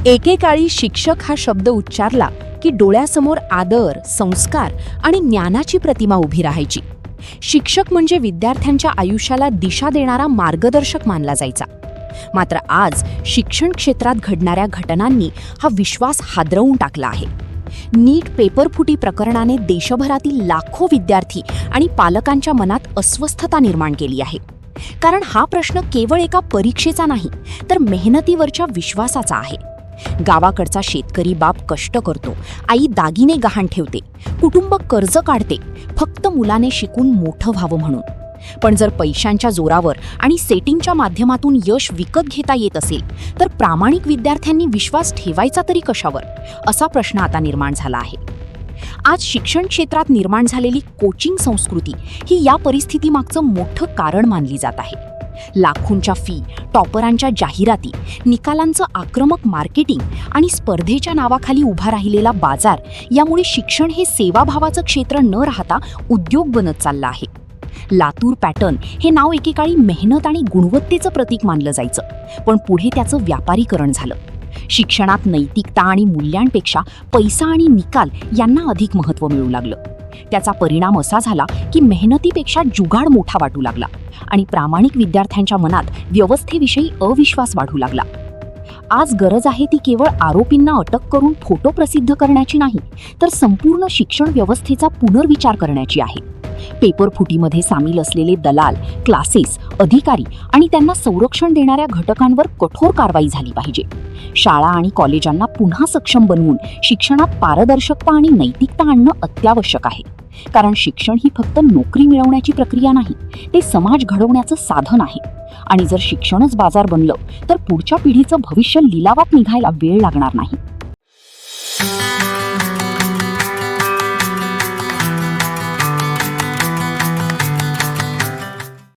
एकेकाळी शिक्षक हा शब्द उच्चारला की डोळ्यासमोर आदर, संस्कार आणि ज्ञानाची प्रतिमा उभी राहायची. शिक्षक म्हणजे विद्यार्थ्यांच्या आयुष्याला दिशा देणारा मार्गदर्शक मानला जायचा. मात्र आज शिक्षण क्षेत्रात घडणाऱ्या घटनांनी हा विश्वास हादरवून टाकला आहे. नीट पेपरफुटी प्रकरणाने देशभरातील लाखो विद्यार्थी आणि पालकांच्या मनात अस्वस्थता निर्माण केली आहे. कारण हा प्रश्न केवळ एका परीक्षेचा नाही, तर मेहनतीवरच्या विश्वासाचा आहे. गावाकडचा शेतकरी बाप कष्ट करतो, आई दागिने गहाण ठेवते, कुटुंब कर्ज काढते, फक्त मुलाने शिकून मोठं व्हावं म्हणून. पण जर पैशांच्या जोरावर आणि सेटिंगच्या माध्यमातून यश विकत घेता येत असेल, तर प्रामाणिक विद्यार्थ्यांनी विश्वास ठेवायचा तरी कशावर, असा प्रश्न आता निर्माण झाला आहे. आज शिक्षण क्षेत्रात निर्माण झालेली कोचिंग संस्कृती ही या परिस्थितीमागचं मोठं कारण मानली जात आहे. लाखोंच्या फी, टॉपरांच्या जाहिराती, निकालांचं आक्रमक मार्केटिंग आणि स्पर्धेच्या नावाखाली उभा राहिलेला बाजार यामुळे शिक्षण हे सेवाभावाचं क्षेत्र न राहता उद्योग बनत चाललं आहे. लातूर पॅटर्न हे नाव एकेकाळी मेहनत आणि गुणवत्तेचं प्रतीक मानलं जायचं, पण पुढे त्याचं व्यापारीकरण झालं. शिक्षणात नैतिकता आणि मूल्यांपेक्षा पैसा आणि निकाल यांना अधिक महत्त्व मिळू लागलं. त्याचा परिणाम असा झाला की मेहनतीपेक्षा जुगाड मोठा वाटू लागला आणि प्रामाणिक विद्यार्थ्यांच्या मनात व्यवस्थेविषयी अविश्वास वाढू लागला. आज गरज आहे ती केवळ आरोपींना अटक करून फोटो प्रसिद्ध करण्याची नाही, तर संपूर्ण शिक्षण व्यवस्थेचा पुनर्विचार करण्याची आहे. पेपरफुटीमध्ये सामील असलेले दलाल, क्लासेस, अधिकारी आणि त्यांना संरक्षण देणाऱ्या घटकांवर कठोर कारवाई झाली पाहिजे. शाळा आणि कॉलेजांना पुन्हा सक्षम बनवून शिक्षणात पारदर्शकता आणि नैतिकता आणणं अत्यावश्यक आहे. कारण शिक्षण ही फक्त नोकरी मिळवण्याची प्रक्रिया नाही, ते समाज घडवण्याचं साधन आहे. आणि जर शिक्षणच बाजार बनलं, तर पुढच्या पिढीचं भविष्य लिलावात निघायला वेळ लागणार नाही.